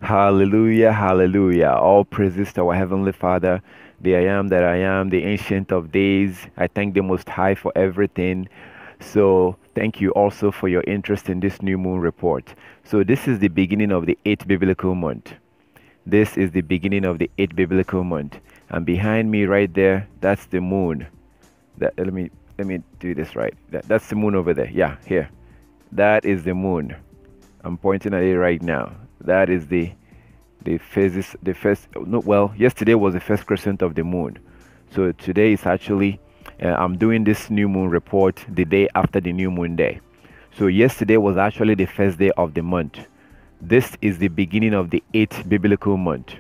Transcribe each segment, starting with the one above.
Hallelujah, hallelujah. All praises to our Heavenly Father, the I am that I am, the Ancient of Days. I thank the Most High for everything. So, thank you also for your interest in this new moon report. So, this is the beginning of the eighth biblical month. This is the beginning of the eighth biblical month. And behind me, right there, that's the moon. Let me do this right. That's the moon over there. Yeah, here. That is the moon. I'm pointing at it right now. That is the first no, well, yesterday was the first crescent of the moon. So today is actually I'm doing this new moon report the day after the new moon day. So yesterday was actually the first day of the month. This is the beginning of the eighth biblical month.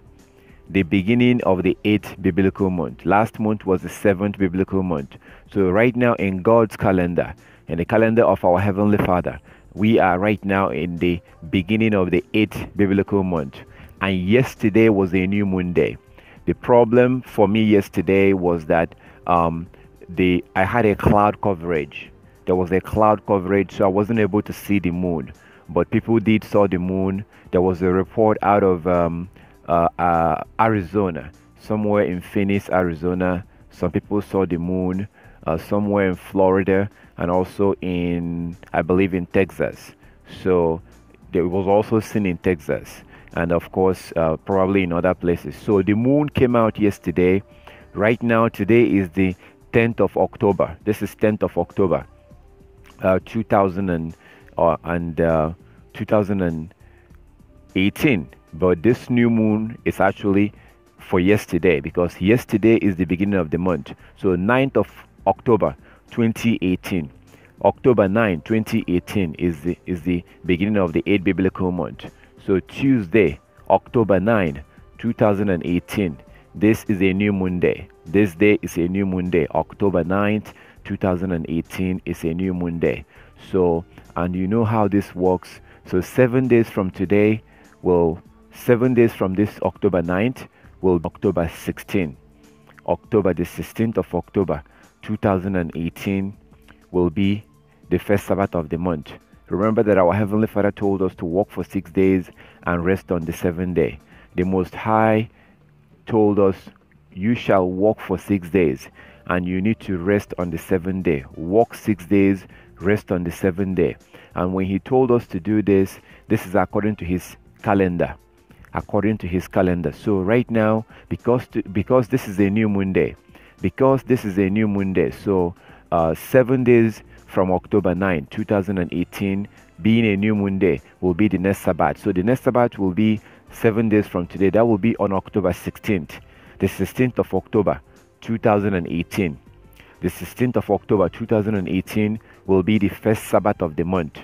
The beginning of the eighth biblical month. Last month was the seventh biblical month. So right now in God's calendar, in the calendar of our Heavenly Father, we are right now in the beginning of the eighth biblical month. And yesterday was a new moon day. The problem for me yesterday was that I had a cloud coverage. There was a cloud coverage, so I wasn't able to see the moon. But people did saw the moon. There was a report out of Arizona, somewhere in Phoenix, Arizona. Some people saw the moon. Somewhere in Florida, and also I believe in Texas. So it was also seen in Texas, and of course probably in other places. So the moon came out yesterday. Right now, today is the 10th of October. This is 10th of October, 2018. But this new moon is actually for yesterday, because yesterday is the beginning of the month. So 9th of October 2018. October 9, 2018 is the beginning of the eighth biblical month. So Tuesday, October 9, 2018. This is a new moon day. This day is a new moon day. October 9th, 2018 is a new moon day. So, and you know how this works. So 7 days from today 7 days from this October 9th will be October 16. October the 16th of October 2018 will be the first Sabbath of the month. Remember that our Heavenly Father told us to work for 6 days and rest on the seventh day. The Most High told us, you shall work for 6 days and you need to rest on the seventh day. Work 6 days, rest on the seventh day. And when He told us to do this, this is according to His calendar. According to His calendar. So right now, because this is a new moon day, so 7 days from October 9, 2018, being a new moon day, will be the next Sabbath. So the next Sabbath will be 7 days from today. That will be on October 16th. The 16th of October 2018. The 16th of October 2018 will be the first Sabbath of the month.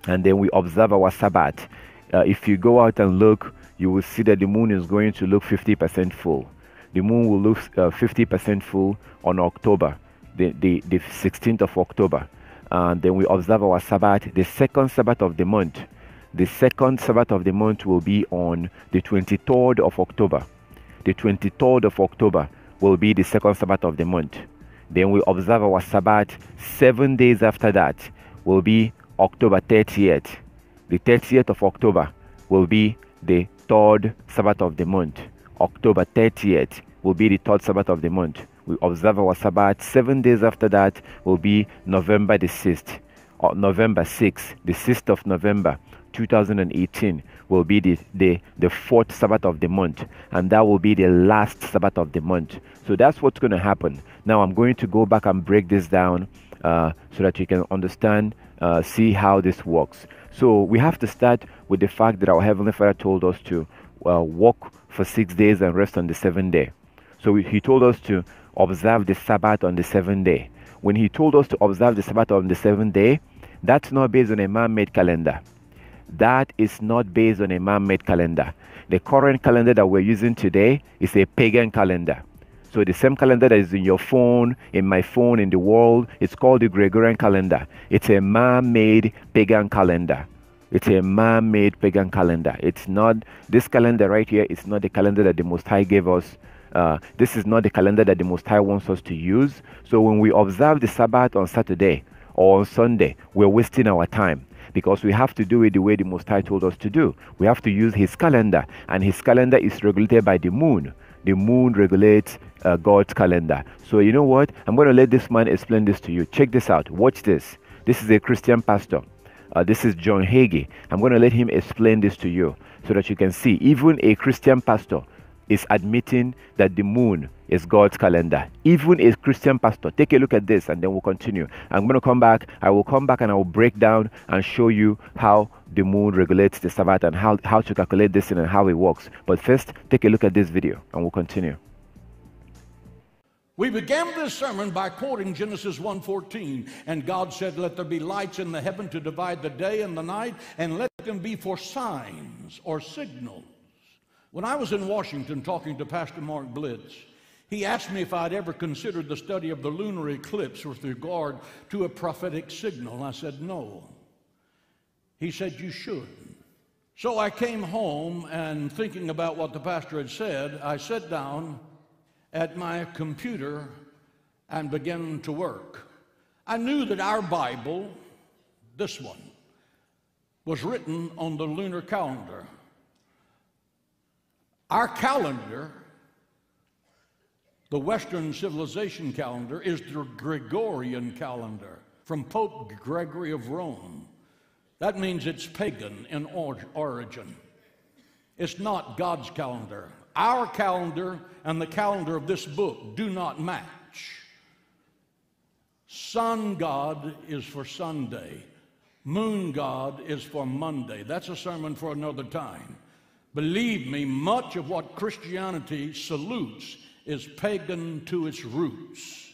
And then we observe our Sabbath. If you go out and look, you will see that the moon is going to look 50% full. The moon will look 50% full on October, the 16th of October. And then we observe our Sabbath, the second Sabbath of the month. The second Sabbath of the month will be on the 23rd of October. The 23rd of October will be the second Sabbath of the month. Then we observe our Sabbath 7 days after that will be October 30th. The 30th of October will be the third Sabbath of the month. October 30th will be the third Sabbath of the month. We observe our Sabbath 7 days after that will be November the 6th. Or November 6th, the 6th of November 2018 will be the fourth Sabbath of the month, and that will be the last Sabbath of the month. So that's what's going to happen. Now I'm going to go back and break this down so that you can understand, see how this works. So we have to start with the fact that our Heavenly Father told us to work for 6 days and rest on the seventh day. So He told us to observe the Sabbath on the seventh day. When He told us to observe the Sabbath on the seventh day, that's not based on a man-made calendar. That is not based on a man-made calendar. The current calendar that we're using today is a pagan calendar. So the same calendar that is in your phone, in my phone, in the world, it's called the Gregorian calendar. It's a man-made pagan calendar. It's a man-made pagan calendar. It's not, this calendar right here is not the calendar that the Most High gave us. This is not the calendar that the Most High wants us to use. So when we observe the Sabbath on Saturday or on Sunday, we're wasting our time. because we have to do it the way the Most High told us to do. We have to use his calendar, and his calendar is regulated by the moon. The moon regulates God's calendar. So you know what? I'm going to let this man explain this to you. Check this out. Watch this. This is a Christian pastor. This is John Hagee. I'm going to let him explain this to you so that you can see. Even a Christian pastor is admitting that the moon is God's calendar. Even a Christian pastor. Take a look at this and then we'll continue. I'm going to come back. I will come back and I will break down and show you how the moon regulates the Sabbath and how to calculate this and how it works. But first, take a look at this video and we'll continue. We began this sermon by quoting Genesis 1:14, and God said, "Let there be lights in the heaven to divide the day and the night, and let them be for signs or signals." When I was in Washington talking to Pastor Mark Blitz, he asked me if I'd ever considered the study of the lunar eclipse with regard to a prophetic signal. I said, no. He said, you should. So I came home, and thinking about what the pastor had said, I sat down at my computer and began to work. I knew that our Bible, this one, was written on the lunar calendar. Our calendar, the Western civilization calendar, is the Gregorian calendar from Pope Gregory of Rome. That means it's pagan in origin. It's not God's calendar. Our calendar and the calendar of this book do not match. Sun God is for Sunday. Moon God is for Monday. That's a sermon for another time. Believe me, much of what Christianity salutes is pagan to its roots.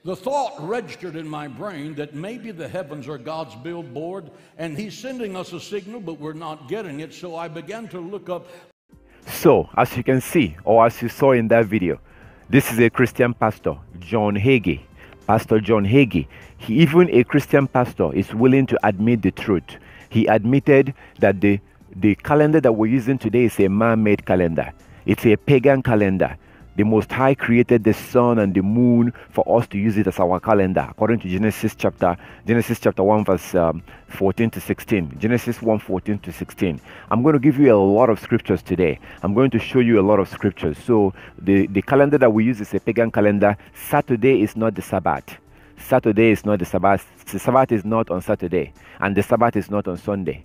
The thought registered in my brain that maybe the heavens are God's billboard and he's sending us a signal, but we're not getting it. So I began to look up. So, as you can see, or as you saw in that video, this is a Christian pastor, John Hagee. Pastor John Hagee. Even a Christian pastor is willing to admit the truth. He admitted that the calendar that we're using today is a man-made calendar. It's a pagan calendar. The Most High created the sun and the moon for us to use it as our calendar, according to Genesis chapter 1, verse 14 to 16. Genesis 1, 14 to 16. I'm going to give you a lot of scriptures today. I'm going to show you a lot of scriptures. So the calendar that we use is a pagan calendar. Saturday is not the Sabbath. Saturday is not the Sabbath. The Sabbath is not on Saturday, and the Sabbath is not on Sunday.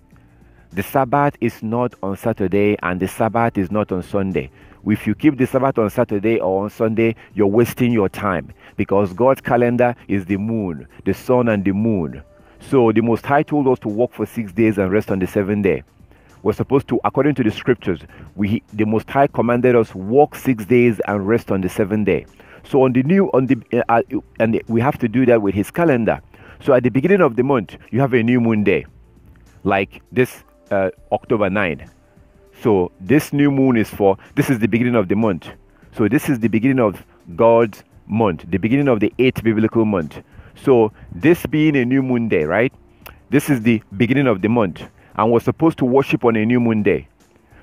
The Sabbath is not on Saturday, and the Sabbath is not on Sunday. If you keep the Sabbath on Saturday or on Sunday, you're wasting your time, because God's calendar is the moon, the sun and the moon. So the Most High told us to work for 6 days and rest on the 7th day. We're supposed to, according to the scriptures, the Most High commanded us work 6 days and rest on the 7th day. So and we have to do that with his calendar. So at the beginning of the month, you have a new moon day, like this October 9. So this new moon this is the beginning of the month. So this is the beginning of God's month, the beginning of the 8th biblical month. So this being a new moon day, right? This is the beginning of the month, and we're supposed to worship on a new moon day.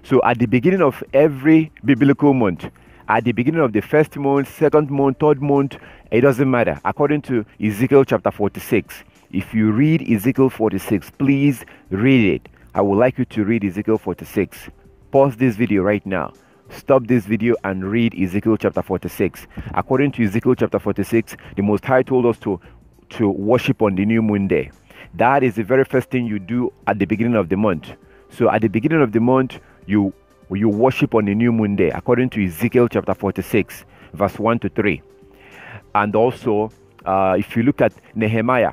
So at the beginning of every biblical month, at the beginning of the first month, second month, third month, it doesn't matter. According to Ezekiel chapter 46, if you read Ezekiel 46, please read it. I would like you to read Ezekiel 46. Pause this video right now. Stop this video and read Ezekiel chapter 46. According to Ezekiel chapter 46, the Most High told us to worship on the new moon day. That is the very first thing you do at the beginning of the month. So at the beginning of the month, you worship on the new moon day, according to Ezekiel chapter 46, verse 1 to 3. And also, if you look at Nehemiah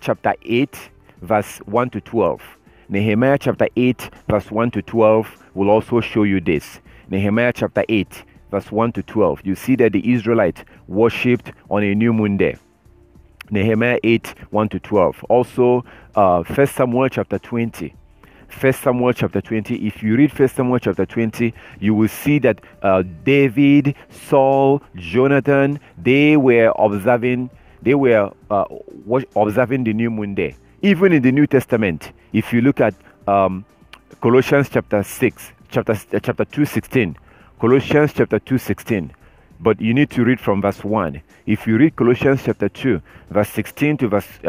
chapter 8, verse 1 to 12. Nehemiah chapter 8, verse 1 to 12 will also show you this. Nehemiah chapter 8, verse 1 to 12. You see that the Israelites worshipped on a new moon day. Nehemiah 8, 1 to 12. Also, 1 Samuel chapter 20. 1 Samuel chapter 20. If you read 1 Samuel chapter 20, you will see that David, Saul, Jonathan, they were observing the new moon day. Even in the New Testament, if you look at Colossians chapter 2:16, Colossians chapter 2:16, but you need to read from verse 1. If you read Colossians chapter 2, verse 16 to verse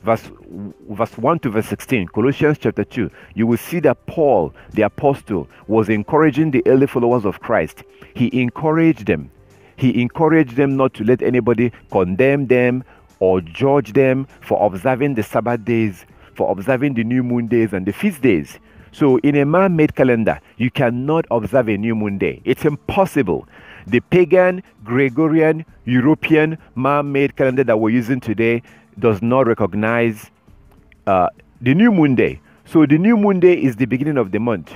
verse 1 to verse 16, Colossians chapter 2, you will see that Paul, the apostle, was encouraging the early followers of Christ. He encouraged them. He encouraged them not to let anybody condemn them or judge them for observing the Sabbath days, for observing the new moon days and the feast days. So in a man-made calendar, you cannot observe a new moon day. It's impossible. The pagan, Gregorian, European man-made calendar that we're using today does not recognize the new moon day. So the new moon day is the beginning of the month.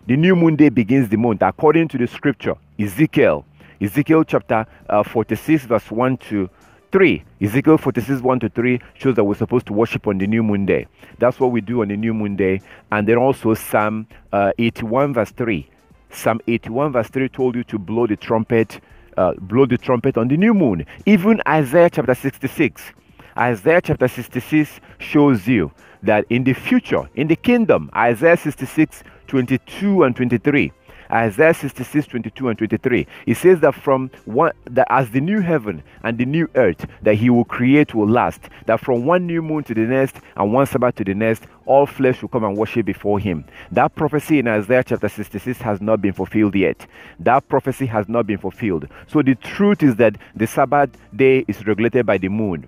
The new moon day begins the month according to the scripture. Ezekiel chapter 46 verse 1 to 3. Ezekiel 46 1 to 3 shows that we're supposed to worship on the new moon day. That's what we do on the new moon day. And then also Psalm 81 verse 3. Psalm 81 verse 3 told you to blow the trumpet on the new moon. Even Isaiah chapter 66. Isaiah chapter 66 shows you that in the future, in the kingdom, Isaiah 66, 22 and 23. Isaiah 66, 22 and 23. It says that that as the new heaven and the new earth that he will create will last, that from one new moon to the next and one Sabbath to the next, all flesh will come and worship before him. That prophecy in Isaiah chapter 66 has not been fulfilled yet. That prophecy has not been fulfilled. So the truth is that the Sabbath day is regulated by the moon.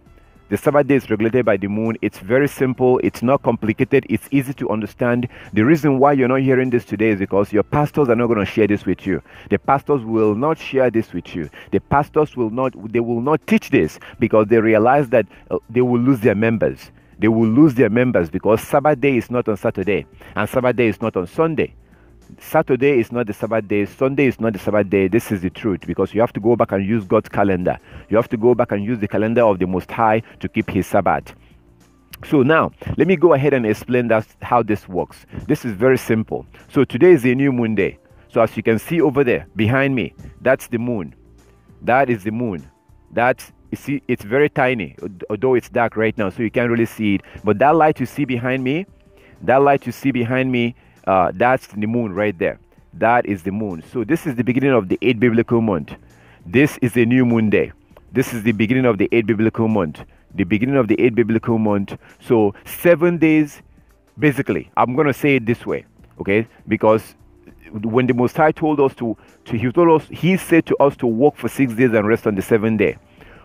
The Sabbath day is regulated by the moon. It's very simple. It's not complicated. It's easy to understand. The reason why you're not hearing this today is because your pastors are not going to share this with you. The pastors will not share this with you. The pastors will not teach this because they realize that they will lose their members. They will lose their members because Sabbath day is not on Saturday and Sabbath day is not on Sunday. Saturday is not the Sabbath day. Sunday is not the Sabbath day. This is the truth, because you have to go back and use God's calendar. You have to go back and use the calendar of the Most High to keep his Sabbath. So now, let me go ahead and explain how this works. This is very simple. So today is a new moon day. So as you can see over there, behind me, that's the moon. That is the moon. You see, it's very tiny, although it's dark right now, so you can't really see it. But that light you see behind me, that's the moon right there. That is the moon. So this is the beginning of the 8th biblical month. This is a new moon day. This is the beginning of the 8th biblical month. The beginning of the 8th biblical month. So 7 days, basically, I'm going to say it this way, okay? Because when the Most High told us he said to us to work for 6 days and rest on the 7th day.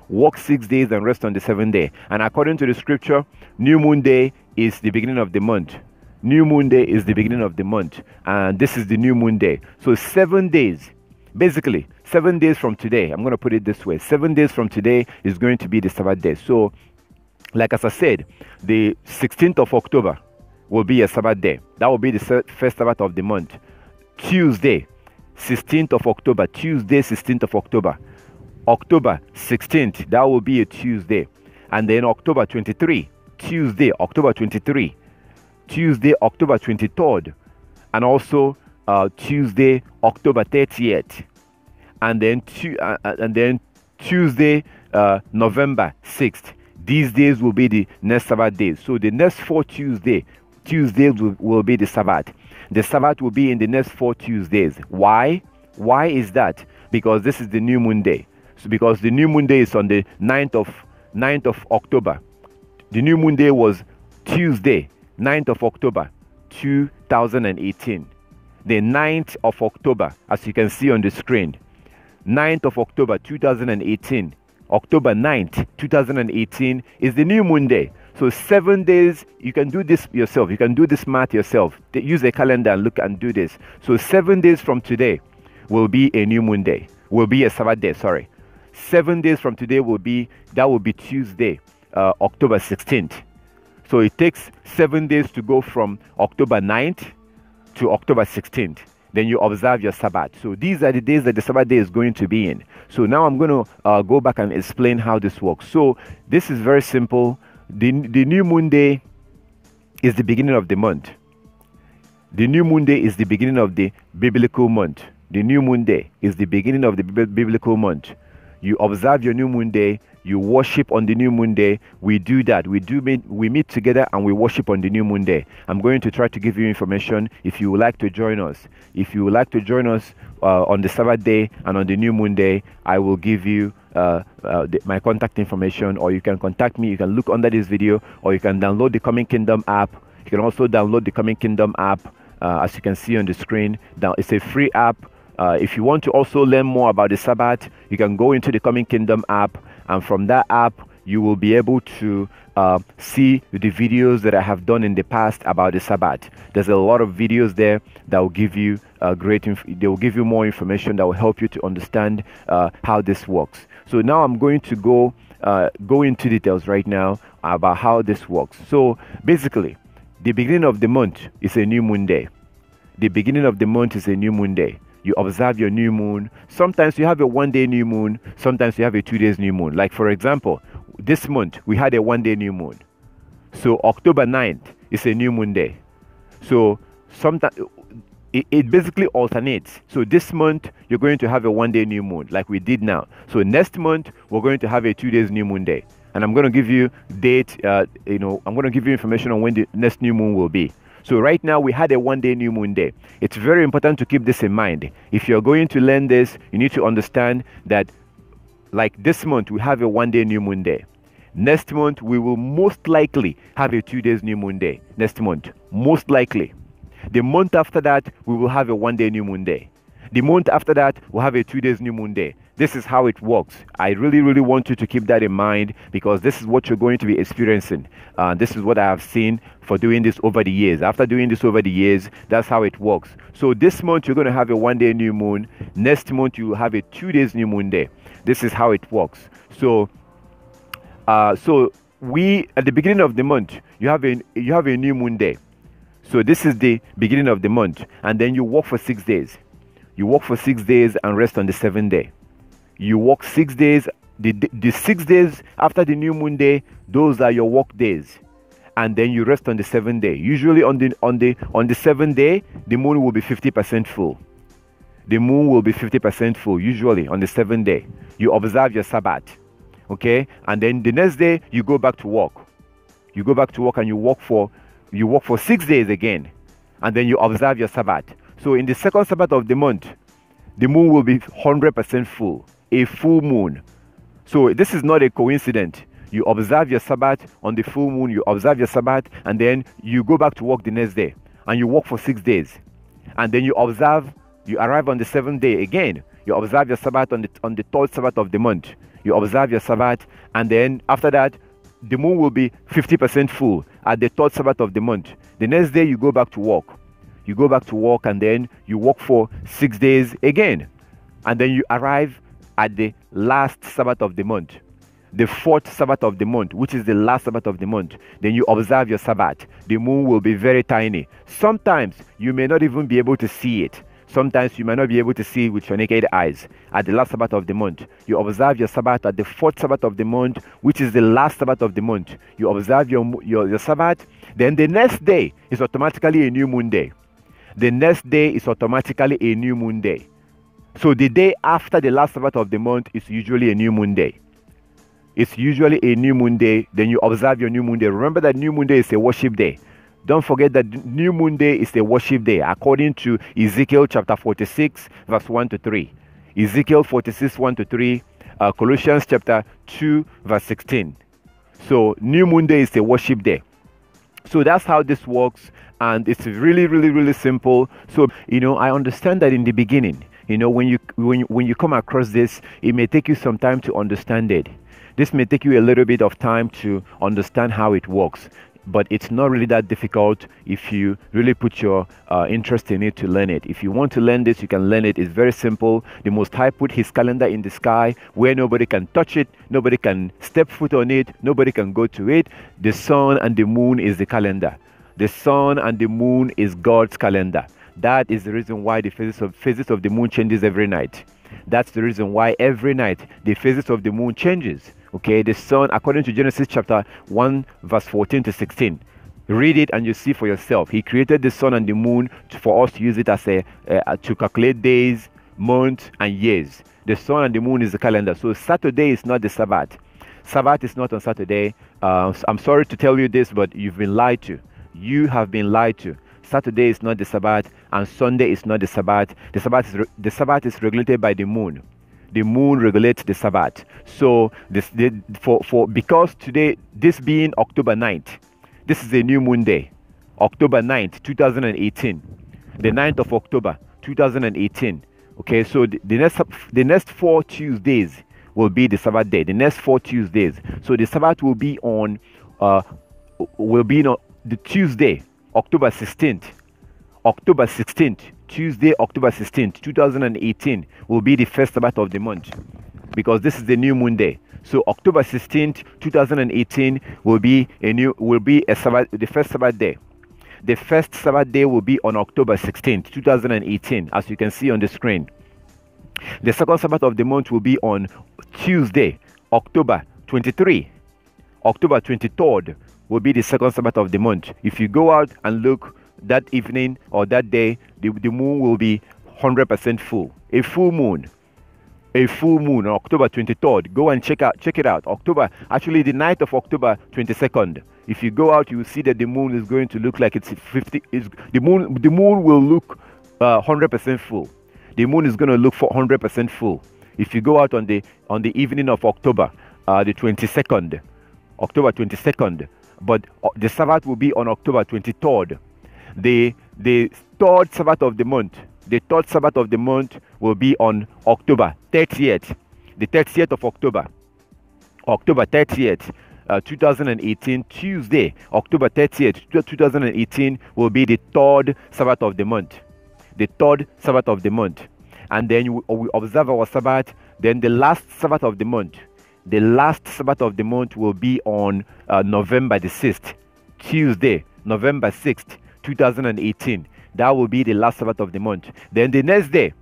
Work 6 days and rest on the 7th day. And according to the scripture, new moon day is the beginning of the month. New moon day is the beginning of the month, and this is the new moon day. So 7 days, basically 7 days from today, I'm going to put it this way, 7 days from today is going to be the Sabbath day. So like as I said, the 16th of October will be a Sabbath day. That will be the first Sabbath of the month. Tuesday 16th of October, Tuesday 16th of October, October 16th, that will be a Tuesday. And then October 23, Tuesday October 23, Tuesday, October 23rd, and also Tuesday, October 30th, and then Tuesday, November 6th. These days will be the next Sabbath days. So the next 4 Tuesdays will be the Sabbath. The Sabbath will be in the next 4 Tuesdays. Why? Why is that? Because this is the new moon day. So because the new moon day is on the 9th of October. The new moon day was Tuesday, 9th of October 2018. The 9th of October, as you can see on the screen, 9th of October 2018, October 9th 2018 is the new moon day. So 7 days, you can do this yourself, you can do this math yourself. Use a calendar and look and do this. So 7 days from today will be a new moon day, will be a Sabbath day, sorry. 7 days from today will be Tuesday, October 16th. So it takes 7 days to go from October 9th to October 16th. Then you observe your Sabbath. So these are the days that the Sabbath day is going to be in. So now I'm going to go back and explain how this works. So this is very simple. The new moon day is the beginning of the month. The new moon day is the beginning of the biblical month. The new moon day is the beginning of the biblical month. You observe your new moon day. You worship on the new moon day. We do that. We meet together and we worship on the new moon day. I'm going to try to give you information if you would like to join us. If you would like to join us on the Sabbath day and on the new moon day, I will give you my contact information, or you can contact me. You can look under this video, or you can download the Coming Kingdom app. You can also download the Coming Kingdom app, as you can see on the screen. Now, it's a free app. If you want to also learn more about the Sabbath, you can go into the Coming Kingdom app, and from that app, you will be able to see the videos that I have done in the past about the Sabbath. There's a lot of videos there that will give you they will give you more information that will help you to understand how this works. So now I'm going to go into details right now about how this works. So basically, the beginning of the month is a new moon day. The beginning of the month is a new moon day. You observe your new moon. Sometimes you have a 1-day new moon. Sometimes you have a 2 days new moon. Like, for example, this month we had a 1-day new moon. So October 9th is a new moon day. So sometimes it basically alternates. So this month you're going to have a 1-day new moon like we did now. So next month we're going to have a 2 days new moon day. And I'm going to give you date, I'm going to give you information on when the next new moon will be. So right now we had a 1-day new moon day. It's very important to keep this in mind. If you're going to learn this, you need to understand that, like, this month we have a 1-day new moon day. Next month we will most likely have a 2 days new moon day. Next month, most likely. The month after that we will have a 1-day new moon day. The month after that we'll have a 2 days new moon day. This is how it works. I really want you to keep that in mind, because this is what you're going to be experiencing. This is what I have seen for doing this over the years. After doing this over the years, that's how it works. So this month you're going to have a 1-day new moon. Next month you will have a 2 days new moon day. This is how it works. So we, at the beginning of the month, you have a new moon day. So this is the beginning of the month, and then you work for 6 days. You work for 6 days and rest on the 7th day. You work 6 days. The 6 days after the new moon day, those are your work days, and then you rest on the 7th day. Usually on the 7th day, the moon will be 50% full. The moon will be 50% full. Usually on the 7th day, you observe your Sabbath, okay, and then the next day you go back to work. You go back to work and you work for 6 days again, and then you observe your Sabbath. So in the second Sabbath of the month, the moon will be 100% full, a full moon. So this is not a coincidence. You observe your Sabbath on the full moon, you observe your Sabbath, and then you go back to work the next day, and you work for 6 days. And then you arrive on the 7th day again. You observe your Sabbath on the third Sabbath of the month. You observe your Sabbath, and then after that, the moon will be 50% full at the third Sabbath of the month. The next day, you go back to work. You go back to work, and then you work for 6 days again. And then you arrive at the last Sabbath of the month, the fourth Sabbath of the month, which is the last Sabbath of the month. Then you observe your Sabbath. The moon will be very tiny. Sometimes you may not even be able to see it. Sometimes you might not be able to see it with your naked eyes. At the last Sabbath of the month, you observe your Sabbath at the fourth Sabbath of the month, which is the last Sabbath of the month. You observe your Sabbath. Then the next day is automatically a new moon day. The next day is automatically a new moon day. So the day after the last Sabbath of the month is usually a new moon day. It's usually a new moon day. Then you observe your new moon day. Remember that new moon day is a worship day. Don't forget that new moon day is a worship day, according to Ezekiel chapter 46, verse 1 to 3. Ezekiel 46, 1 to 3. Colossians chapter 2, verse 16. So new moon day is a worship day. So that's how this works. And it's really simple. So, I understand that in the beginning, when you come across this, it may take you some time to understand it. This may take you a little bit of time to understand how it works, but it's not really that difficult if you really put your interest in it to learn it. If you want to learn this, you can learn it. It's very simple. The Most High put his calendar in the sky where nobody can touch it, nobody can step foot on it, nobody can go to it. The sun and the moon is the calendar. The sun and the moon is God's calendar. That is the reason why the phases of the moon changes every night. That's the reason why every night the phases of the moon changes. Okay, the sun, according to Genesis chapter 1, verse 14 to 16. Read it and you see for yourself. He created the sun and the moon for us to use it as to calculate days, months, and years. The sun and the moon is the calendar. So Saturday is not the Sabbath. Sabbath is not on Saturday. I'm sorry to tell you this, but you've been lied to. You have been lied to. Saturday is not the Sabbath, and Sunday is not the Sabbath. The Sabbath is regulated by the moon. the moon regulates the Sabbath. So because today, this being October 9th, this is a new moon day, October 9th, 2018, the 9th of October, 2018. Okay, so the next 4 Tuesdays will be the Sabbath day. The next 4 Tuesdays. So the Sabbath will be on the Tuesday, October 16th. October 16th, Tuesday, October 16th, 2018 will be the first Sabbath of the month, because this is the new moon day. So October 16th, 2018 will be a Sabbath, the first Sabbath day. The first Sabbath day will be on October 16th, 2018, as you can see on the screen. The second Sabbath of the month will be on Tuesday, October 23. October 23rd will be the second Sabbath of the month. If you go out and look that evening or that day, the moon will be 100% full. A full moon on October 23rd. Go and check it out. Actually the night of October 22nd. If you go out, you will see that the moon is going to look like it's 50. The moon will look 100% full. The moon is going to look for 100% full. If you go out on the evening of October, the 22nd, October 22nd, but the Sabbath will be on October 23rd. The third Sabbath of the month, will be on October 30th. The 30th of October, October 30th, 2018, Tuesday, October 30th, 2018 will be the third Sabbath of the month. The third Sabbath of the month. And then we observe our Sabbath. Then the last Sabbath of the month. The last Sabbath of the month will be on November the 6th. Tuesday, November 6th, 2018. That will be the last Sabbath of the month. Then the next day,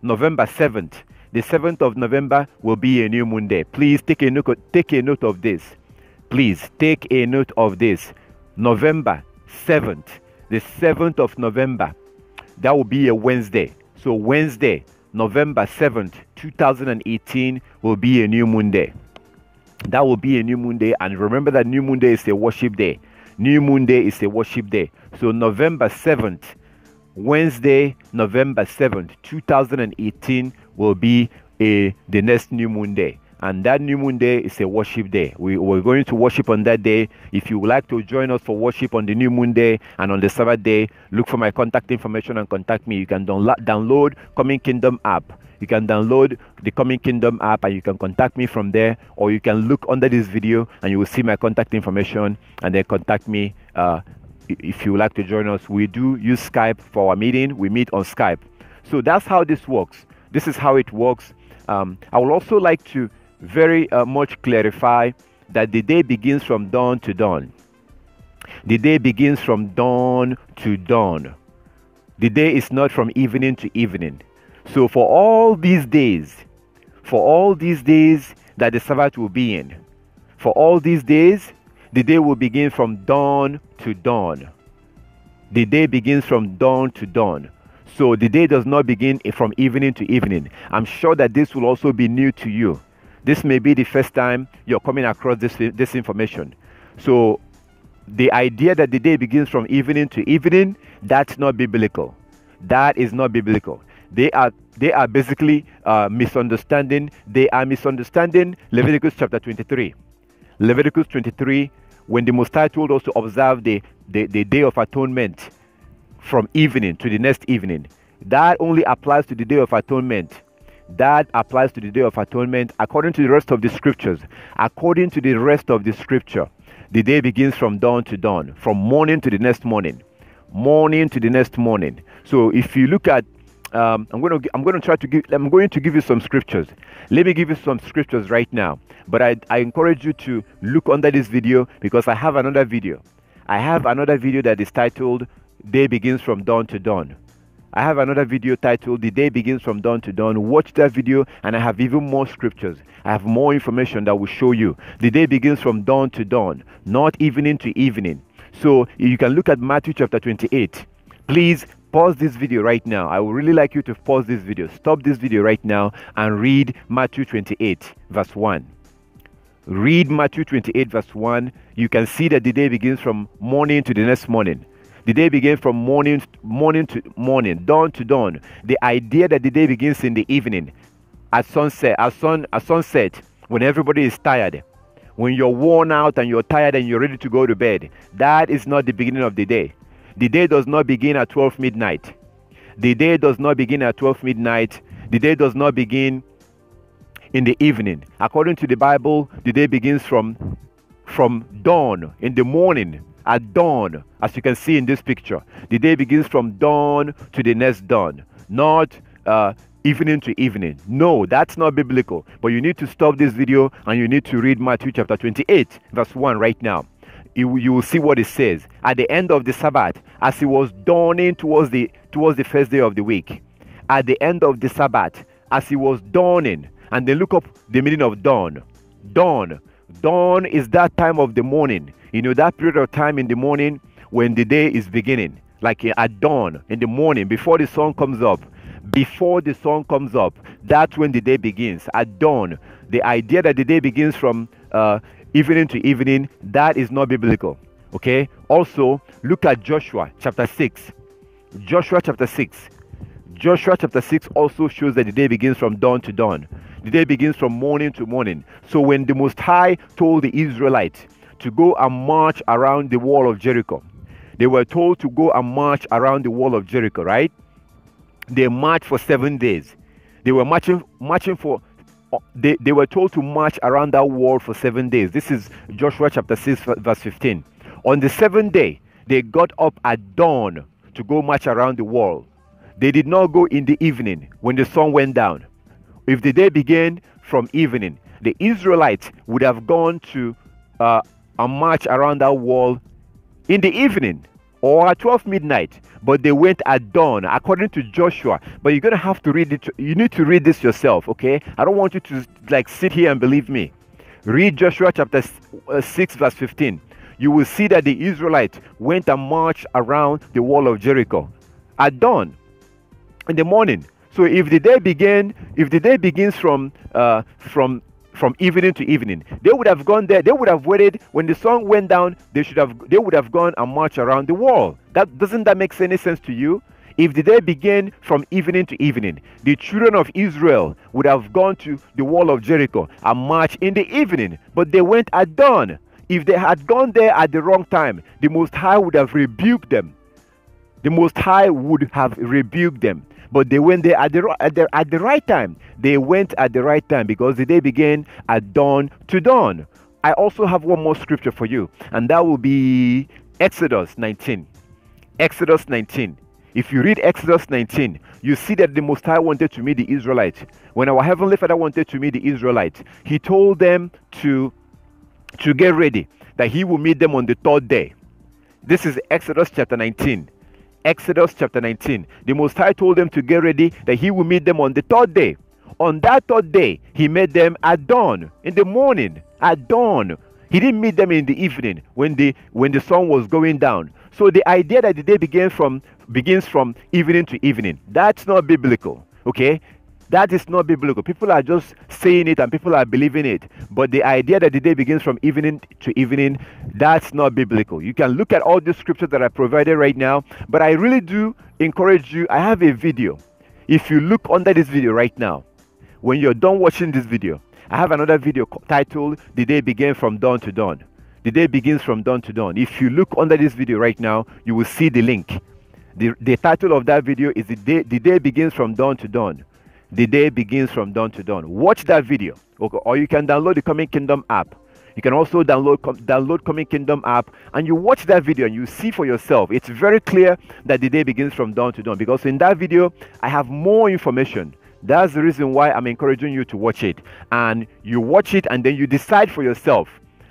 November 7th. The 7th of November will be a new moon day. Please take a note of this. Please take a note of this. November 7th. The 7th of November. That will be a Wednesday. So Wednesday, November 7th, 2018 will be a new moon day. That will be a new moon day. And remember that new moon day is a worship day. New moon day is a worship day. So November 7th, Wednesday, November 7th, 2018 will be the next new moon day. And that new moon day is a worship day. We're going to worship on that day. If you would like to join us for worship on the new moon day and on the Sabbath day, look for my contact information and contact me. You can download Coming Kingdom app. You can download the Coming Kingdom app and you can contact me from there, or you can look under this video and you will see my contact information and then contact me if you would like to join us. We do use Skype for our meeting. We meet on Skype. So that's how this works. This is how it works. I would also like to very much clarify that the day begins from dawn to dawn. The day begins from dawn to dawn. The day is not from evening to evening. So for all these days that the Sabbath will be in, for all these days, the day will begin from dawn to dawn. The day begins from dawn to dawn. So the day does not begin from evening to evening. I'm sure that this will also be new to you. This may be the first time you're coming across this information. So the idea that the day begins from evening to evening, that's not biblical. That is not biblical. They are basically misunderstanding. They are misunderstanding Leviticus chapter 23. Leviticus 23, when the Most High told us to observe the Day of Atonement from evening to the next evening, that only applies to the Day of Atonement. That applies to the Day of Atonement according to the rest of the scriptures. According to the rest of the scripture, the day begins from dawn to dawn, from morning to the next morning, morning to the next morning. So if you look at, I'm going to give you some scriptures. Let me give you some scriptures right now. But I encourage you to look under this video, because I have another video. I have another video that is titled Day Begins from Dawn to Dawn. I have another video titled The Day Begins from Dawn to Dawn. Watch that video, and I have even more scriptures. I have more information that will show you. The day begins from dawn to dawn, not evening to evening. So you can look at Matthew chapter 28. Please pause this video right now. I would really like you to pause this video. Stop this video right now and read Matthew 28 verse 1. Read Matthew 28 verse 1. You can see that the day begins from morning to the next morning. The day begins from morning to morning, dawn to dawn. The idea that the day begins in the evening, at sunset, when everybody is tired, when you're worn out and you're tired and you're ready to go to bed, that is not the beginning of the day. The day does not begin at 12 midnight. The day does not begin at 12 midnight. The day does not begin in the evening. According to the Bible, the day begins from dawn, in the morning, at dawn, as you can see in this picture. The day begins from dawn to the next dawn, not evening to evening. No, that's not biblical. But you need to stop this video and you need to read Matthew chapter 28, verse 1 right now. You will see what it says. At the end of the Sabbath, as it was dawning towards the first day of the week. At the end of the Sabbath, as it was dawning, and then look up the meaning of dawn. Dawn. Dawn is that time of the morning. You know, that period of time in the morning when the day is beginning. Like at dawn, in the morning, before the sun comes up. Before the sun comes up, that's when the day begins. At dawn. The idea that the day begins from evening to evening, that is not biblical. Okay? Also, look at Joshua chapter 6. Joshua chapter 6. Joshua chapter 6 also shows that the day begins from dawn to dawn. The day begins from morning to morning. So when the Most High told the Israelites to go and march around the wall of Jericho, they were told to go and march around the wall of Jericho, right? They marched for 7 days. They were marching for, they were told to march around that wall for 7 days. This is Joshua chapter 6, verse 15. On the 7th day, they got up at dawn to go march around the wall. They did not go in the evening when the sun went down. If the day began from evening, the Israelites would have gone to a march around that wall in the evening or at 12 midnight, but they went at dawn according to Joshua. But you're going to have to read it. You need to read this yourself, okay? I don't want you to like sit here and believe me. Read Joshua chapter 6 verse 15. You will see that the Israelites went and marched around the wall of Jericho at dawn in the morning. So if the day begins from evening to evening, they would have gone there. They would have waited when the sun went down. They would have gone and marched around the wall. Doesn't that make any sense to you? If the day began from evening to evening, the children of Israel would have gone to the wall of Jericho and marched in the evening, but they went at dawn. If they had gone there at the wrong time, the Most High would have rebuked them. The Most High would have rebuked them. But they went there at the right time. They went at the right time because the day began at dawn to dawn. I also have one more scripture for you, and that will be Exodus 19. Exodus 19. If you read Exodus 19, you see that the Most High wanted to meet the Israelites. When our Heavenly Father wanted to meet the Israelites, He told them to get ready, that He will meet them on the 3rd day. This is Exodus chapter 19. Exodus chapter 19. The Most High told them to get ready, that He will meet them on the 3rd day. On that 3rd day, He met them at dawn, in the morning, at dawn. He didn't meet them in the evening when the sun was going down. So the idea that the day begins from evening to evening, that's not biblical. Okay? That is not biblical. People are just saying it and people are believing it. But the idea that the day begins from evening to evening, that's not biblical. You can look at all the scriptures that I provided right now. But I really do encourage you. I have a video. If you look under this video right now, when you're done watching this video, I have another video titled, The Day Began from Dawn to Dawn. The day begins from dawn to dawn. If you look under this video right now, you will see the link. The title of that video is The Day Begins from Dawn to Dawn. The day begins from dawn to dawn. Watch that video, okay? Or you can download the Coming Kingdom app. You can also download Coming Kingdom app, and you watch that video and you see for yourself. It's very clear that the day begins from dawn to dawn, because in that video I have more information. That's the reason why I'm encouraging you to watch it, and you watch it and then you decide for yourself.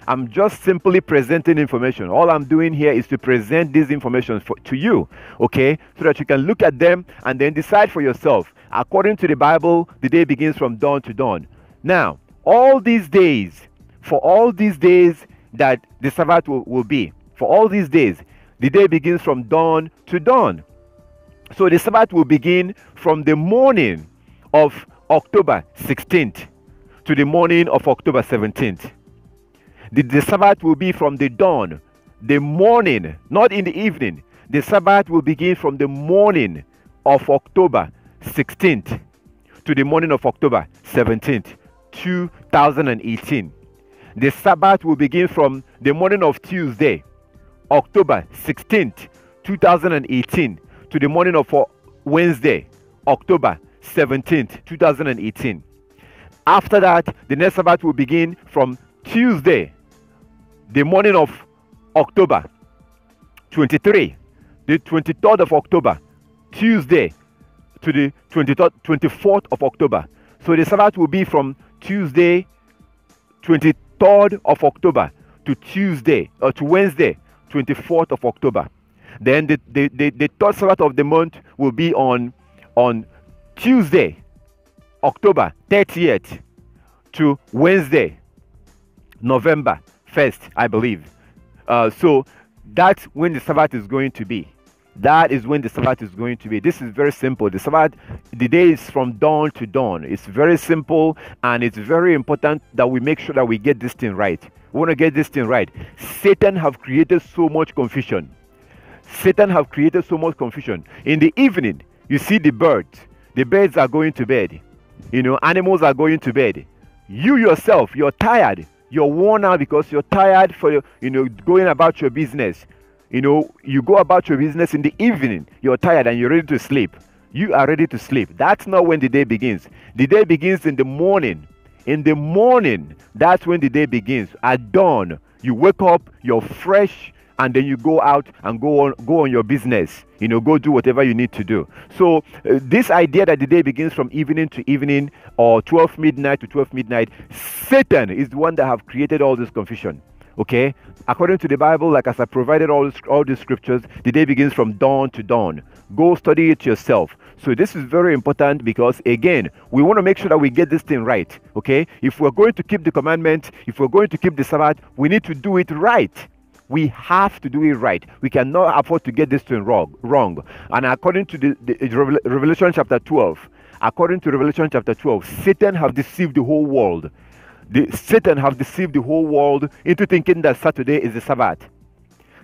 I'm just simply presenting information. All I'm doing here is to present this information to you, okay? So that you can look at them and then decide for yourself. According to the Bible, the day begins from dawn to dawn. Now, all these days, for all these days that the Sabbath will be, for all these days, the day begins from dawn to dawn. So the Sabbath will begin from the morning of October 16th to the morning of October 17th. The Sabbath will be from the dawn, the morning, not in the evening. The Sabbath will begin from the morning of October 16th to the morning of October 17th, 2018. The Sabbath will begin from the morning of Tuesday, October 16th, 2018, to the morning of Wednesday, October 17th, 2018. After that, the next Sabbath will begin from Tuesday, the morning of October 23, the 23rd of October, Tuesday, to the 24th of October. So the Sabbath will be from Tuesday, 23rd of October, to Tuesday, or to Wednesday, 24th of October. Then the third Sabbath of the month will be on Tuesday, October 30th, to Wednesday, November 1st, I believe. So that's when the Sabbath is going to be. That is when the Sabbath is going to be. This is very simple. The Sabbath, the day is from dawn to dawn. It's very simple, and it's very important that we make sure that we get this thing right. We want to get this thing right. Satan have created so much confusion. Satan have created so much confusion. In the evening, you see the birds. The birds are going to bed. You know, animals are going to bed. You yourself, you're tired. You're worn out because you're tired for, going about your business. You know, you go about your business in the evening. You're tired and you're ready to sleep. You are ready to sleep. That's not when the day begins. The day begins in the morning. In the morning, that's when the day begins. At dawn, you wake up, you're fresh, and then you go out and go on your business. You know, go do whatever you need to do. So this idea that the day begins from evening to evening, or 12 midnight to 12 midnight, Satan is the one that have created all this confusion. Okay, according to the Bible, like as I provided all these scriptures, the day begins from dawn to dawn. Go study it yourself. So this is very important because, again, we want to make sure that we get this thing right. Okay, if we're going to keep the commandment, if we're going to keep the Sabbath, we need to do it right. We have to do it right. We cannot afford to get this thing wrong. And according to the Revelation chapter 12, Satan have deceived the whole world. Satan have deceived the whole world into thinking that Saturday is the Sabbath.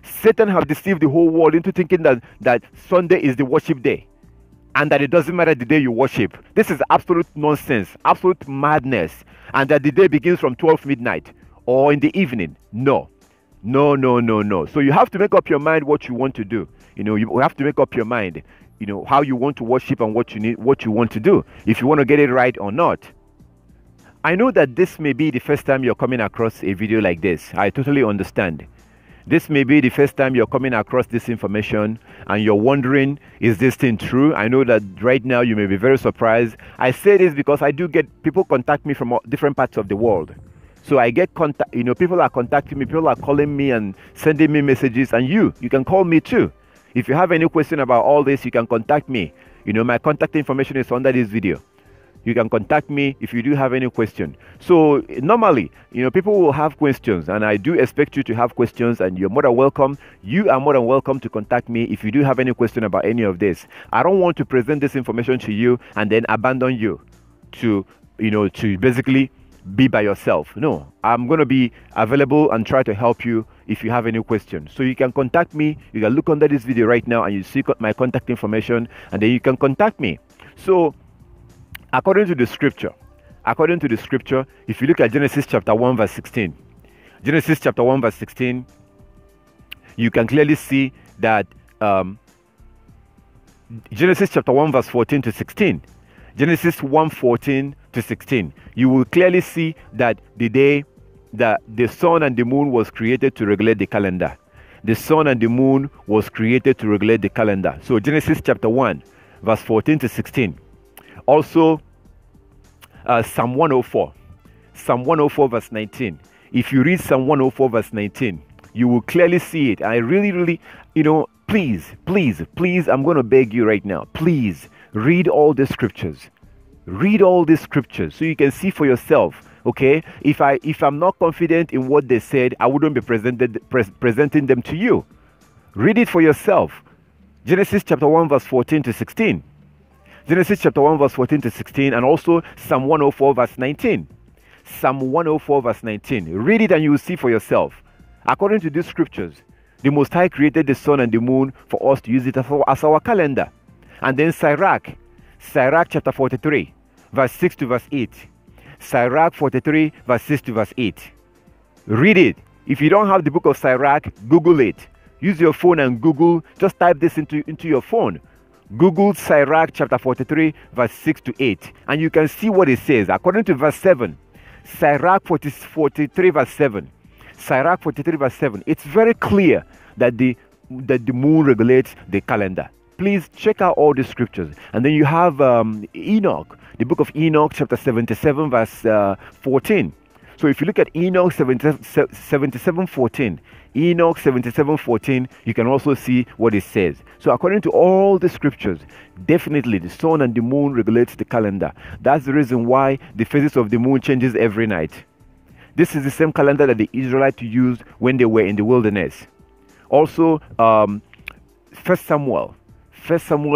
Satan have deceived the whole world into thinking that Sunday is the worship day, and that it doesn't matter the day you worship. This is absolute nonsense, absolute madness, and that the day begins from 12 midnight or in the evening. No. So you have to make up your mind what you want to do. You know, you have to make up your mind, you know, how you want to worship and what you want to do, if you want to get it right or not. I know that this may be the first time you're coming across a video like this. I totally understand. This may be the first time you're coming across this information and you're wondering, is this thing true? I know that right now you may be very surprised. I say this because I do get people contact me from different parts of the world. So I get contact, you know, people are contacting me, people are calling me and sending me messages, and you can call me too. If you have any question about all this, you can contact me. You know, my contact information is under this video. You can contact me if you do have any question. So normally, you know, people will have questions, and I do expect you to have questions, and you're more than welcome. You are more than welcome to contact me if you do have any question about any of this. I don't want to present this information to you and then abandon you to basically be by yourself. No, I'm going to be available and try to help you if you have any questions. So you can contact me. You can look under this video right now and you see my contact information, and then you can contact me. So according to the scripture, if you look at Genesis chapter 1 verse 16, you can clearly see that Genesis chapter 1 verse 14 to 16, Genesis 1:14 to 16, you will clearly see that the day that the sun and the moon was created to regulate the calendar. The sun and the moon was created to regulate the calendar. So Genesis chapter 1 verse 14 to 16. Also Psalm 104 verse 19. If you read Psalm 104 verse 19, you will clearly see it. I really, please, I'm going to beg you right now, please read all the scriptures. Read all these scriptures so you can see for yourself. Okay, if I'm not confident in what they said, I wouldn't be presenting them to you. Read it for yourself. Genesis chapter 1 verse 14 to 16. Genesis chapter 1 verse 14 to 16, and also Psalm 104 verse 19. Psalm 104 verse 19. Read it and you will see for yourself. According to these scriptures, the Most High created the sun and the moon for us to use it as our calendar. And then Sirach chapter 43 verse 6 to verse 8. Sirach 43, verse 6 to verse 8. Read it. If you don't have the book of Sirach, Google it. Use your phone and Google, just type this into your phone. Google Sirach chapter 43, verse 6 to 8. And you can see what it says. According to verse 7, Sirach 43, verse 7. Sirach 43, verse 7. It's very clear that the moon regulates the calendar. Please check out all the scriptures. And then you have Enoch, the book of Enoch, chapter 77, verse 14. So if you look at Enoch 77:14, Enoch 77:14, you can also see what it says. So according to all the scriptures, definitely the sun and the moon regulates the calendar. That's the reason why the phases of the moon changes every night. This is the same calendar that the Israelites used when they were in the wilderness. Also, 1 Samuel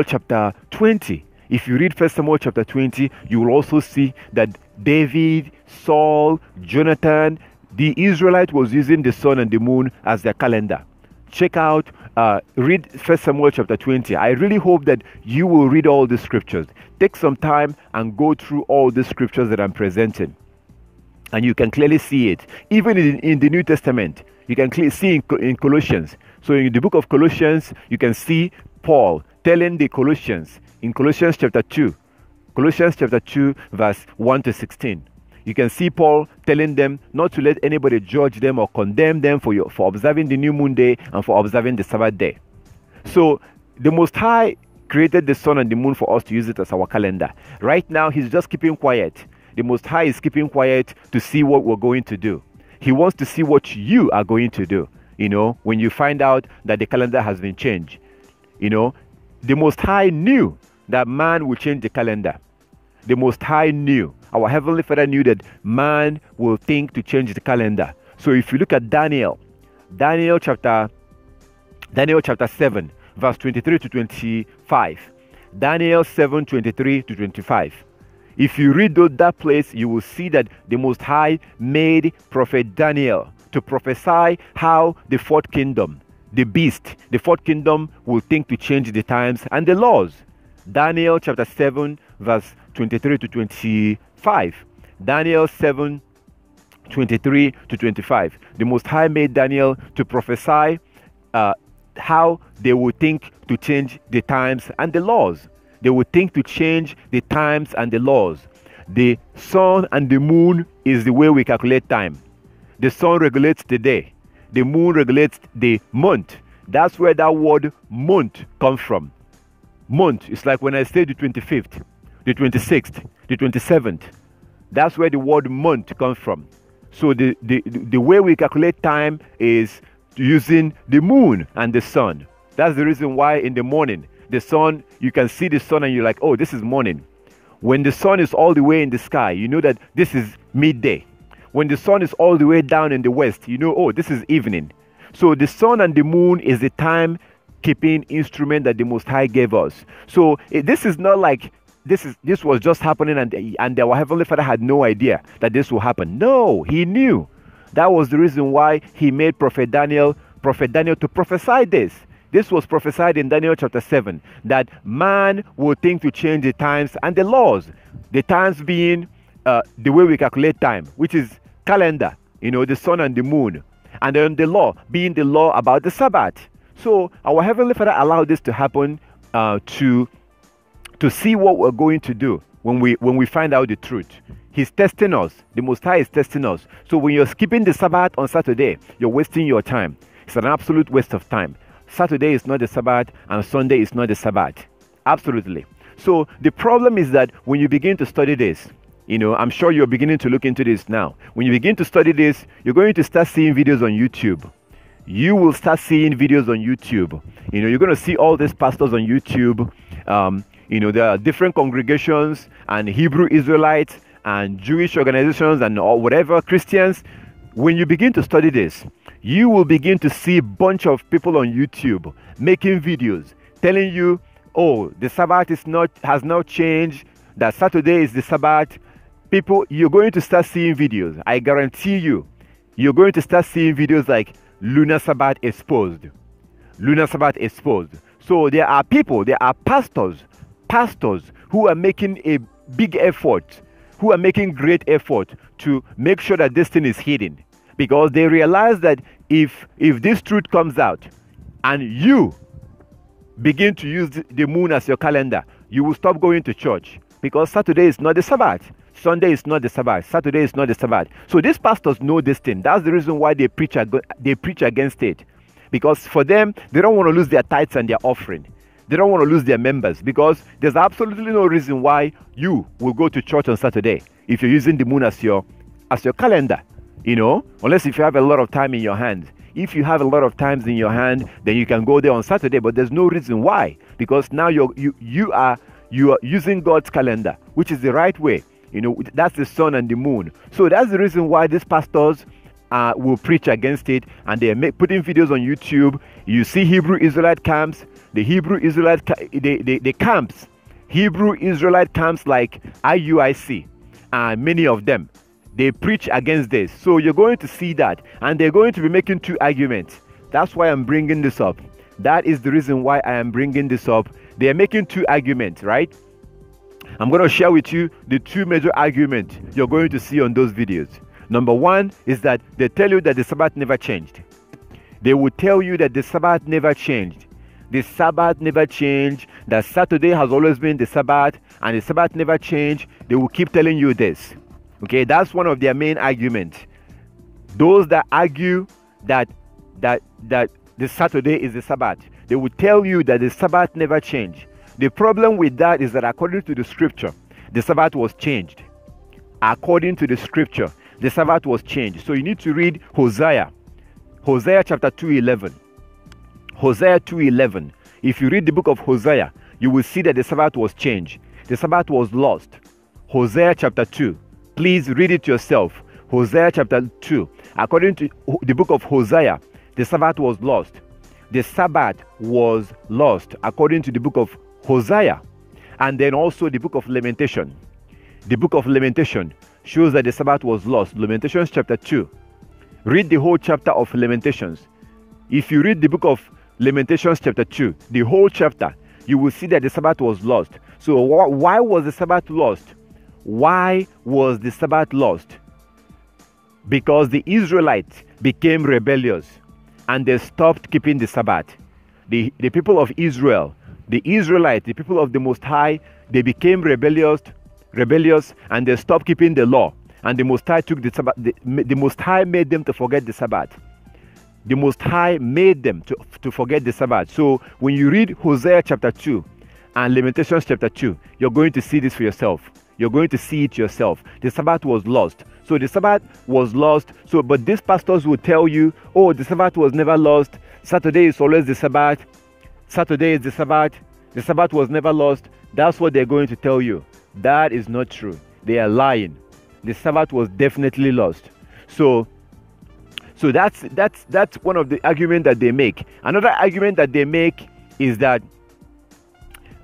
chapter 20. If you read 1 Samuel chapter 20, you will also see that David, Saul, Jonathan, the Israelite was using the sun and the moon as their calendar. Check out, read 1 Samuel chapter 20. I really hope that you will read all the scriptures. Take some time and go through all the scriptures that I'm presenting. And you can clearly see it. Even in the New Testament, you can clearly see in Colossians. So in the book of Colossians, you can see Paul telling the Colossians in Colossians chapter 2, verse 1 to 16. You can see Paul telling them not to let anybody judge them or condemn them for observing the new moon day and for observing the Sabbath day. So the Most High created the sun and the moon for us to use it as our calendar. Right now, he's just keeping quiet. The Most High is keeping quiet to see what we're going to do. He wants to see what you are going to do, when you find out that the calendar has been changed. The Most High knew that man will change the calendar. The Most High knew. Our Heavenly Father knew that man will think to change the calendar. So if you look at Daniel chapter 7, verse 23 to 25. Daniel 7, 23 to 25. If you read that place, you will see that the Most High made Prophet Daniel to prophesy how the fourth kingdom, the beast, the fourth kingdom will think to change the times and the laws. Daniel chapter 7, verse 23 to 25. Daniel 7, 23 to 25. The Most High made Daniel to prophesy how they would think to change the times and the laws. They would think to change the times and the laws. The sun and the moon is the way we calculate time. The sun regulates the day. The moon regulates the month. That's where that word month comes from. Month is like when I say the 25th, the 26th, the 27th. That's where the word month comes from. So the way we calculate time is using the moon and the sun. That's the reason why in the morning, the sun, you can see the sun and you're like, oh, this is morning. When the sun is all the way in the sky, you know that this is midday. When the sun is all the way down in the west, you know, oh, this is evening. So the sun and the moon is the time-keeping instrument that the Most High gave us. So this is not like this was just happening and our Heavenly Father had no idea that this will happen. No, he knew. That was the reason why he made Prophet Daniel to prophesy this. This was prophesied in Daniel chapter 7, that man will think to change the times and the laws. The times being the way we calculate time, which is calendar, the sun and the moon. And then the law being the law about the Sabbath. So our Heavenly Father allowed this to happen to see what we're going to do when we find out the truth. He's testing us. The Most High is testing us. So when you're skipping the Sabbath on Saturday, you're wasting your time. It's an absolute waste of time. Saturday is not the Sabbath and Sunday is not the Sabbath. Absolutely. So the problem is that when you begin to study this, I'm sure you're beginning to look into this now. When you begin to study this, you're going to start seeing videos on YouTube. You will start seeing videos on YouTube. You're going to see all these pastors on YouTube. There are different congregations and Hebrew Israelites and Jewish organizations and whatever, Christians. When you begin to study this, you will begin to see a bunch of people on YouTube making videos telling you, oh, the Sabbath has now changed, that Saturday is the Sabbath. People, you're going to start seeing videos. I guarantee you're going to start seeing videos like Lunar Sabbath exposed. Lunar Sabbath exposed. So there are pastors who are making big effort, who are making great effort to make sure that this thing is hidden, because they realize that if this truth comes out and you begin to use the moon as your calendar, you will stop going to church, because Saturday is not the Sabbath. Sunday is not the Sabbath. Saturday is not the Sabbath. So these pastors know this thing. That's the reason why they preach against it. Because for them, they don't want to lose their tithes and their offering. They don't want to lose their members, because there's absolutely no reason why you will go to church on Saturday if you're using the moon as your calendar, unless if you have a lot of time in your hand. If you have a lot of times in your hand, then you can go there on Saturday, but there's no reason why, because now you are using God's calendar, which is the right way. That's the sun and the moon. So that's the reason why these pastors will preach against it, and they're putting videos on YouTube. You see Hebrew Israelite camps, the camps, Hebrew Israelite camps like IUIC, and many of them, they preach against this. So you're going to see that, and they're going to be making two arguments. That's why I'm bringing this up. That is the reason why I am bringing this up. They are making two arguments, right? I'm going to share with you the two major arguments you're going to see on those videos. Number one is that they tell you that the Sabbath never changed. They will tell you that the Sabbath never changed. The Sabbath never changed, that Saturday has always been the Sabbath, and the Sabbath never changed. They will keep telling you this. Okay, that's one of their main arguments. Those that argue that the Saturday is the Sabbath, they will tell you that the Sabbath never changed. The problem with that is that according to the scripture, the Sabbath was changed. According to the scripture, the Sabbath was changed. So you need to read Hosea chapter 2:11. Hosea 2:11. If you read the book of Hosea, you will see that the Sabbath was changed. The Sabbath was lost. Hosea chapter 2. Please read it yourself. Hosea chapter 2. According to the book of Hosea, the Sabbath was lost. The Sabbath was lost according to the book of Hosea. And then also the book of Lamentation. The book of Lamentation shows that the Sabbath was lost. Lamentations chapter 2. Read the whole chapter of Lamentations. If you read the book of Lamentations chapter 2, the whole chapter, you will see that the Sabbath was lost. So why was the Sabbath lost? Why was the Sabbath lost? Because the Israelites became rebellious and they stopped keeping the Sabbath. The people of Israel, the Israelites, the people of the Most High, they became rebellious, and they stopped keeping the law. And the Most High took the Sabbath. The Most High made them to forget the Sabbath. The Most High made them to forget the Sabbath. So when you read Hosea chapter 2 and Lamentations chapter 2, you're going to see this for yourself. You're going to see it yourself. The Sabbath was lost. So the Sabbath was lost. So, but these pastors will tell you, oh, the Sabbath was never lost. Saturday is always the Sabbath. Saturday is the Sabbath. The Sabbath was never lost. That's what they're going to tell you. That is not true. They are lying. The Sabbath was definitely lost. So that's one of the arguments that they make. Another argument that they make is that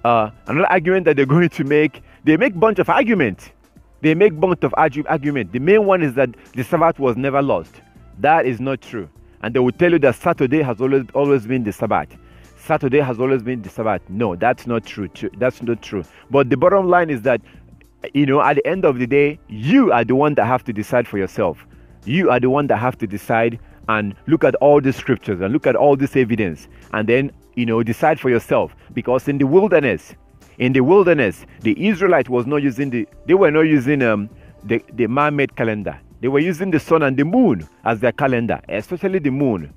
another argument that they're going to make. They make bunch of arguments. The main one is that the Sabbath was never lost. That is not true. And they will tell you that Saturday has always been the Sabbath. Saturday has always been the Sabbath. No, that's not true. That's not true. But the bottom line is that, at the end of the day, you are the one that have to decide for yourself. You are the one that have to decide and look at all the scriptures and look at all this evidence and then, decide for yourself. Because in the wilderness, the Israelites were not using the man-made calendar. They were using the sun and the moon as their calendar, especially the moon.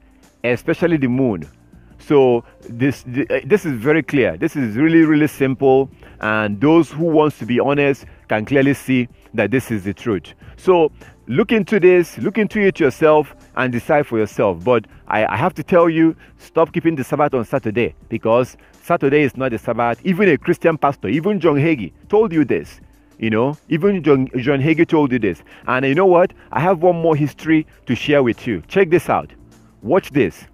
So this is very clear. This is really, really simple, and those who wants to be honest can clearly see that this is the truth. So look into this, look into it yourself, and decide for yourself. But I have to tell you, stop keeping the Sabbath on Saturday, because Saturday is not the Sabbath. Even a Christian pastor, even John Hagee told you this. Even John Hagee told you this. And you know what? I have one more history to share with you. Check this out. Watch this,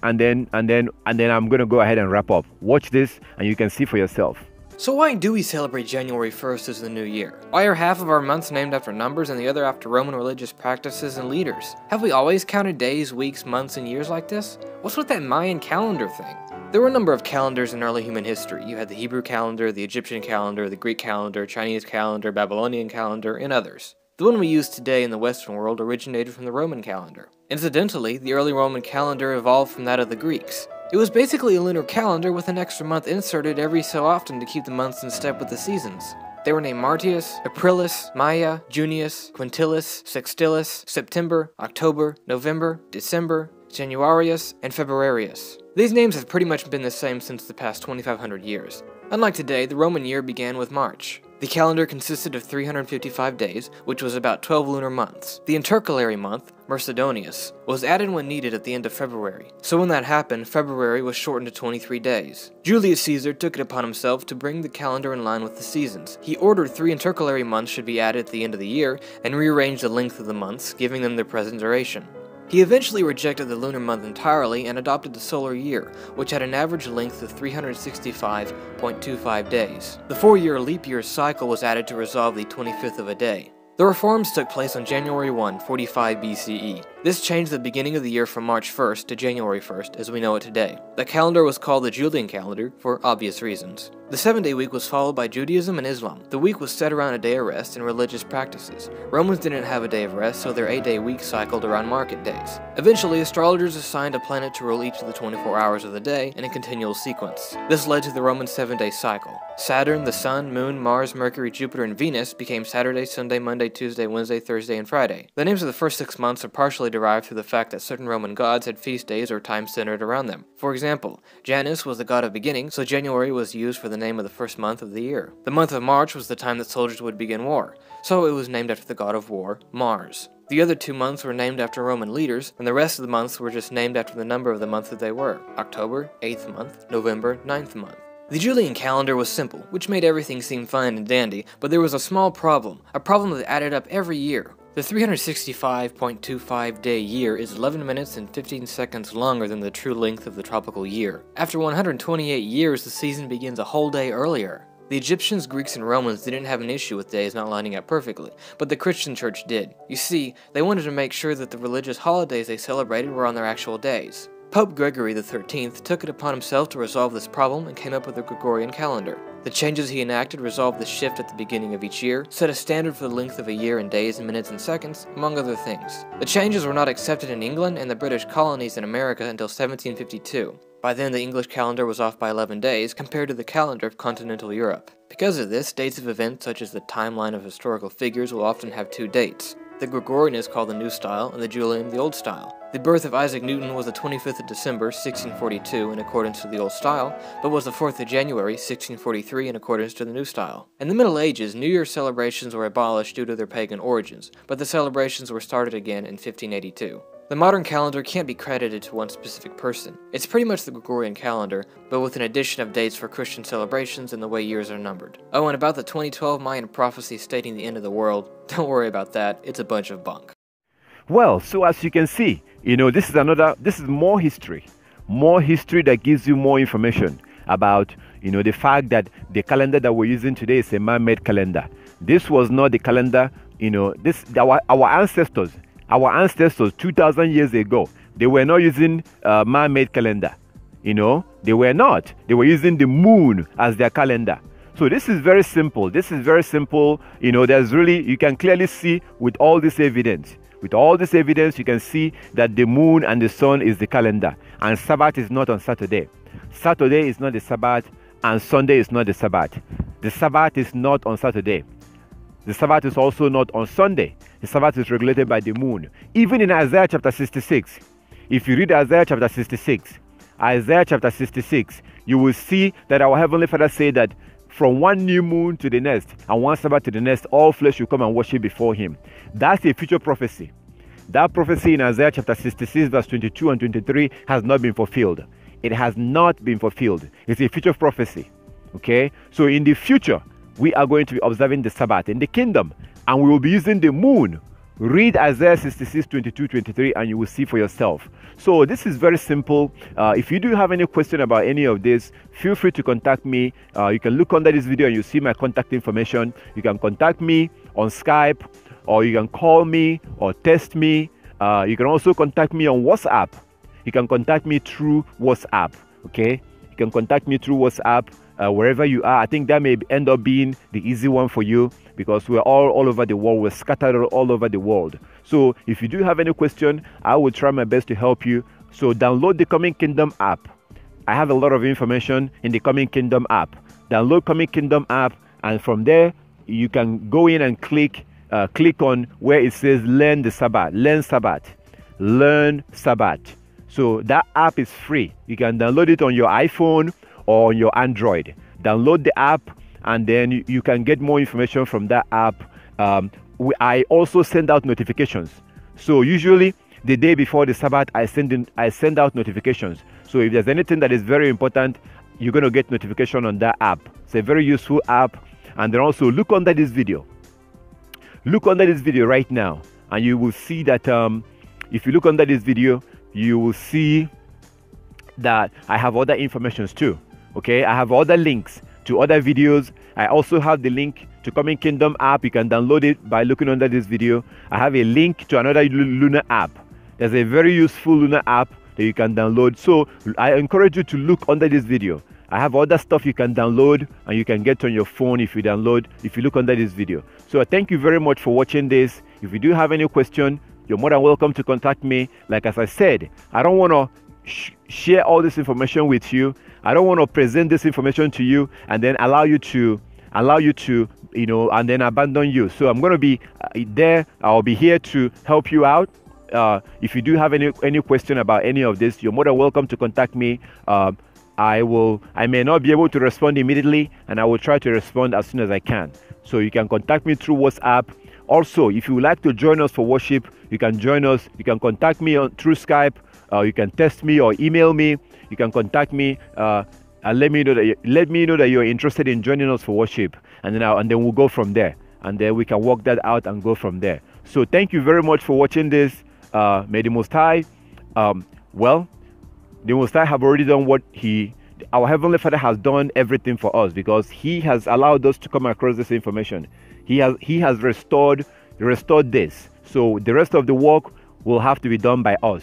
and then I'm gonna go ahead and wrap up. Watch this, and you can see for yourself. So why do we celebrate January 1st as the new year? Why are half of our months named after numbers and the other after Roman religious practices and leaders? Have we always counted days, weeks, months, and years like this? What's with that Mayan calendar thing? There were a number of calendars in early human history. You had the Hebrew calendar, the Egyptian calendar, the Greek calendar, Chinese calendar, Babylonian calendar, and others. The one we use today in the Western world originated from the Roman calendar. Incidentally, the early Roman calendar evolved from that of the Greeks. It was basically a lunar calendar with an extra month inserted every so often to keep the months in step with the seasons. They were named Martius, Aprilis, Maia, Junius, Quintilis, Sextilis, September, October, November, December, Januarius, and Februarius. These names have pretty much been the same since the past 2,500 years. Unlike today, the Roman year began with March. The calendar consisted of 355 days, which was about 12 lunar months. The intercalary month, Mercedonius, was added when needed at the end of February. So when that happened, February was shortened to 23 days. Julius Caesar took it upon himself to bring the calendar in line with the seasons. He ordered 3 intercalary months should be added at the end of the year, and rearranged the length of the months, giving them their present duration. He eventually rejected the lunar month entirely and adopted the solar year, which had an average length of 365.25 days. The 4-year leap year cycle was added to resolve the 25th of a day. The reforms took place on January 1, 45 BCE. This changed the beginning of the year from March 1st to January 1st as we know it today. The calendar was called the Julian calendar for obvious reasons. The 7-day week was followed by Judaism and Islam. The week was set around a day of rest and religious practices. Romans didn't have a day of rest, so their 8-day week cycled around market days. Eventually, astrologers assigned a planet to rule each of the 24 hours of the day in a continual sequence. This led to the Roman 7-day cycle. Saturn, the Sun, Moon, Mars, Mercury, Jupiter, and Venus became Saturday, Sunday, Monday, Tuesday, Wednesday, Thursday, and Friday. The names of the first 6 months are partially derived through the fact that certain Roman gods had feast days or time centered around them. For example, Janus was the god of beginning, so January was used for the name of the first month of the year. The month of March was the time that soldiers would begin war, so it was named after the god of war, Mars. The other 2 months were named after Roman leaders, and the rest of the months were just named after the number of the month that they were. October, 8th month, November, 9th month. The Julian calendar was simple, which made everything seem fine and dandy, but there was a small problem, a problem that added up every year. The 365.25 day year is 11 minutes and 15 seconds longer than the true length of the tropical year. After 128 years, the season begins a whole day earlier. The Egyptians, Greeks, and Romans didn't have an issue with days not lining up perfectly, but the Christian church did. You see, they wanted to make sure that the religious holidays they celebrated were on their actual days. Pope Gregory XIII took it upon himself to resolve this problem and came up with the Gregorian calendar. The changes he enacted resolved the shift at the beginning of each year, set a standard for the length of a year in days, minutes, and seconds, among other things. The changes were not accepted in England and the British colonies in America until 1752. By then, the English calendar was off by 11 days compared to the calendar of continental Europe. Because of this, dates of events such as the timeline of historical figures will often have 2 dates. The Gregorian is called the New Style, and the Julian the Old Style. The birth of Isaac Newton was the 25th of December, 1642, in accordance to the Old Style, but was the 4th of January, 1643, in accordance to the New Style. In the Middle Ages, New Year celebrations were abolished due to their pagan origins, but the celebrations were started again in 1582. The modern calendar can't be credited to one specific person. It's pretty much the Gregorian calendar, but with an addition of dates for Christian celebrations and the way years are numbered. Oh, and about the 2012 Mayan prophecy stating the end of the world, don't worry about that, it's a bunch of bunk. Well, so as you can see, this is more history that gives you more information about, the fact that the calendar that we're using today is a man-made calendar. This was not the calendar, our ancestors 2,000 years ago, they were not using man-made calendar. They were not. They were using the moon as their calendar. So this is very simple. There's really, you can clearly see with all this evidence. With all this evidence, you can see that the moon and the sun is the calendar. And Sabbath is not on Saturday. Saturday is not the Sabbath, and Sunday is not the Sabbath. The Sabbath is not on Saturday. The Sabbath is also not on Sunday. The Sabbath is regulated by the moon. Even in Isaiah chapter 66, if you read Isaiah chapter 66, you will see that our Heavenly Father said that from one new moon to the next and one Sabbath to the next, all flesh will come and worship before him. That's a future prophecy. That prophecy in Isaiah chapter 66 verse 22 and 23 has not been fulfilled. It has not been fulfilled. It's a future prophecy. Okay? So in the future, we are going to be observing the Sabbath in the kingdom, and we will be using the moon. Read Isaiah 66, 22, 23, and you will see for yourself. So this is very simple. If you do have any question about any of this, feel free to contact me. You can look under this video and you see my contact information. You can contact me on Skype, or you can call me or text me. You can also contact me on WhatsApp. You can contact me through WhatsApp. Okay? You you can contact me through WhatsApp, wherever you are. I think that may end up being the easy one for you, because we're all over the world. We're scattered all over the world. So if you do have any question, I will try my best to help you. So download the Coming Kingdom app. I have a lot of information in the Coming Kingdom app. Download Coming Kingdom app, and from there you can go in and click on where it says Learn the Sabbath. Learn Sabbath. Learn Sabbath. So that app is free. You can download it on your iPhone or on your Android. Download the app, and then you can get more information from that app. I also send out notifications. So usually the day before the Sabbath, I send out notifications. So if there's anything that is very important, you're going to get notification on that app. It's a very useful app. And then also look under this video. Look under this video right now, and you will see that if you look under this video, you will see that I have other informations too. Okay, I have other links to other videos. I also have the link to Coming Kingdom app. You can download it by looking under this video. I have a link to another Lunar app. There's a very useful Lunar app that you can download. So I encourage you to look under this video. I have other stuff you can download and you can get on your phone if you look under this video. So thank you very much for watching this. If you do have any question, you're more than welcome to contact me. Like as I said, I don't want to share all this information with you. I don't want to present this information to you and then allow you to and then abandon you. So I'm going to be there. I'll be here to help you out. If you do have any question about any of this, you're more than welcome to contact me. I may not be able to respond immediately, and I will try to respond as soon as I can. So you can contact me through WhatsApp. Also, if you would like to join us for worship, you can join us. You can contact me through Skype. You can text me or email me. You can contact me and let me know that you're interested in joining us for worship, and then we'll go from there, and then we can work that out and go from there. So thank you very much for watching this. May the Most High, the Most High have already done what our Heavenly Father has done everything for us, because He has allowed us to come across this information. He has restored this. So the rest of the work will have to be done by us.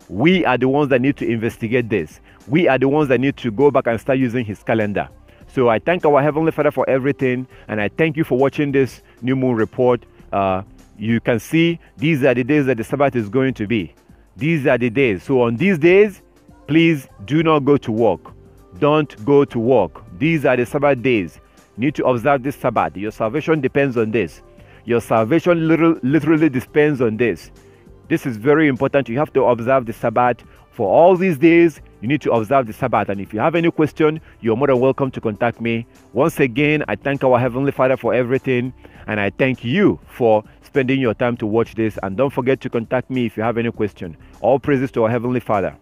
We are the ones that need to investigate this. We are the ones that need to go back and start using His calendar. So I thank our Heavenly Father for everything, and I thank you for watching this New Moon Report. You can see these are the days that the Sabbath is going to be. These are the days. So on these days, please do not go to work. Don't go to work. These are the Sabbath days. You need to observe this Sabbath. Your salvation depends on this. Your salvation literally depends on this. This is very important. You have to observe the Sabbath. For all these days, you need to observe the Sabbath. And if you have any question, you're more than welcome to contact me. Once again, I thank our Heavenly Father for everything. And I thank you for spending your time to watch this. And don't forget to contact me if you have any question. All praises to our Heavenly Father.